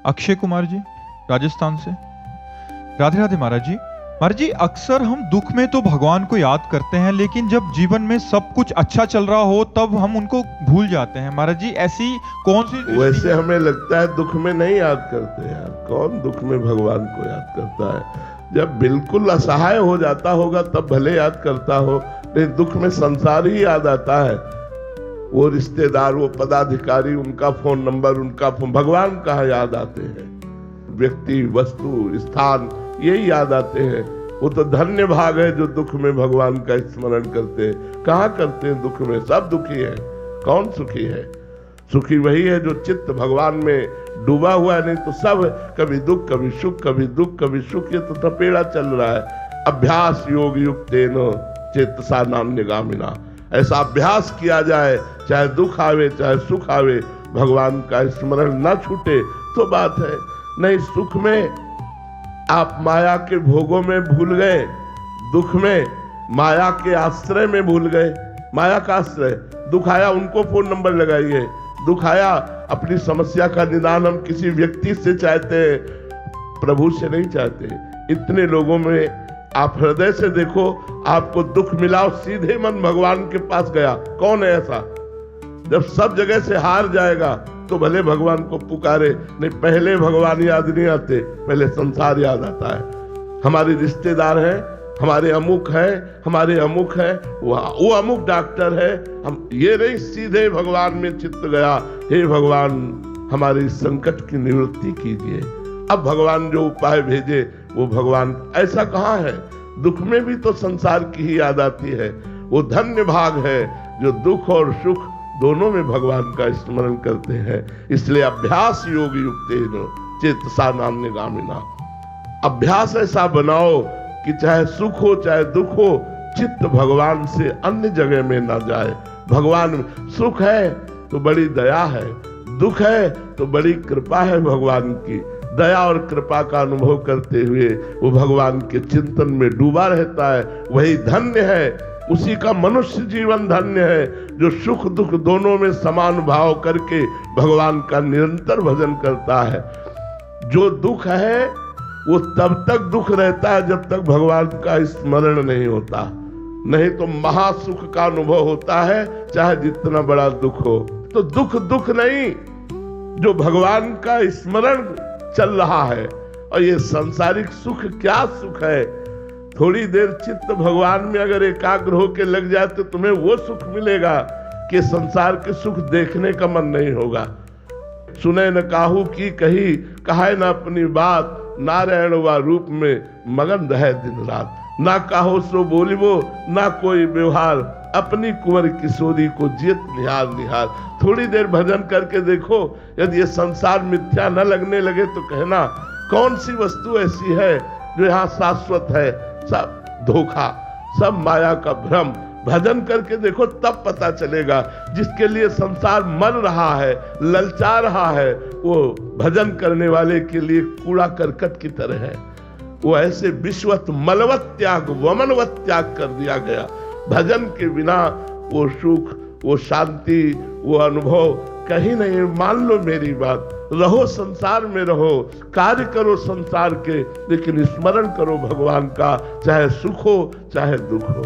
अक्षय कुमार जी, राजस्थान से। राधे राधे महाराज जी। महाराज जी, अक्सर हम दुख में तो भगवान को याद करते हैं, लेकिन जब जीवन में सब कुछ अच्छा चल रहा हो तब हम उनको भूल जाते हैं। महाराज जी, ऐसी कौन सी दृष्टि वैसे है? हमें लगता है दुख में नहीं याद करते यार। कौन दुख में भगवान को याद करता है? जब बिल्कुल असहाय हो जाता होगा तब भले याद करता हो, नहीं दुख में संसार ही याद आता है। वो रिश्तेदार, वो पदाधिकारी, उनका फोन नंबर, उनका फोन, भगवान कहाँ याद आते हैं? व्यक्ति, वस्तु, स्थान, यही याद आते हैं। वो तो धन्य भाग है जो दुख में भगवान का स्मरण करते हैं। कहाँ करते हैं दुख में? सब दुखी है, कौन सुखी है? सुखी वही है जो चित्त भगवान में डूबा हुआ है। नहीं तो सब कभी दुख, कभी सुख, कभी दुख, कभी सुख, ये तो थपेड़ा चल रहा है। अभ्यास योग युक्तेन चेतसा नान्यगामिना, ऐसा अभ्यास किया जाए, चाहे दुख आवे चाहे सुख आवे, भगवान का स्मरण न छूटे तो बात है। नहीं, सुख में आप माया के भोगों में भूल गए, दुख में माया के आश्रय में भूल गए। माया का आश्रय, दुख आया उनको फोन नंबर लगाइए, दुख आया अपनी समस्या का निदान हम किसी व्यक्ति से चाहते हैं, प्रभु से नहीं चाहते। इतने लोगों में आप हृदय से देखो, आपको दुख मिला और सीधे मन भगवान के पास गया, कौन है ऐसा? जब सब जगह से हार जाएगा तो भले भगवान को पुकारे, नहीं पहले भगवान याद नहीं आते, पहले संसार याद आता है। हमारे रिश्तेदार हैं, हमारे अमुक है, हमारे अमुक है, वो अमुक डॉक्टर है, हम ये नहीं, सीधे भगवान में चित्त गया, हे भगवान हमारे संकट की निवृत्ति कीजिए। अब भगवान जो उपाय भेजे वो भगवान, ऐसा कहाँ है? दुख में भी तो संसार की ही याद आती है। वो धन्य भाग है जो दुख और सुख दोनों में भगवान का स्मरण करते हैं। इसलिए अभ्यास योग युक्तेन चेतसा नान्यगामिना, अभ्यास ऐसा बनाओ कि चाहे सुख हो चाहे दुख हो, चित्त भगवान से अन्य जगह में ना जाए। भगवान, सुख है तो बड़ी दया है, दुख है तो बड़ी कृपा है भगवान की। दया और कृपा का अनुभव करते हुए वो भगवान के चिंतन में डूबा रहता है, वही धन्य है। उसी का मनुष्य जीवन धन्य है जो सुख दुख दोनों में समान भाव करके भगवान का निरंतर भजन करता है। जो दुख है वो तब तक दुख रहता है जब तक भगवान का स्मरण नहीं होता, नहीं तो महासुख का अनुभव होता है चाहे जितना बड़ा दुख हो। तो दुख दुख नहीं, जो भगवान का स्मरण चल रहा है। और ये सांसारिक सुख क्या सुख है? थोड़ी देर चित्त भगवान में अगर एकाग्र होके लग जाए तो तुम्हें वो सुख मिलेगा कि संसार के सुख देखने का मन नहीं होगा। सुने न काहू की कही, कहे न अपनी बात, नारायण वा रूप में मगन रहे दिन रात। ना काहो सो बोलिबो ना कोई व्यवहार, अपनी कुंवर किशोरी को जियत निहार निहार। थोड़ी देर भजन करके देखो, यदि ये संसार मिथ्या न लगने लगे तो कहना कौन सी वस्तु ऐसी है जो यहाँ शाश्वत है? सब धोखा, सब माया का भ्रम। भजन करके देखो तब पता चलेगा। जिसके लिए संसार मर रहा है, ललचा रहा है, वो भजन करने वाले के लिए कूड़ा करकट की तरह है। वो ऐसे विश्वत मलवत त्याग, वमनवत त्याग कर दिया गया। भजन के बिना वो सुख, वो शांति, वो अनुभव कहीं नहीं। मान लो मेरी बात, रहो संसार में रहो, कार्य करो संसार के, लेकिन स्मरण करो भगवान का, चाहे सुख हो चाहे दुख हो।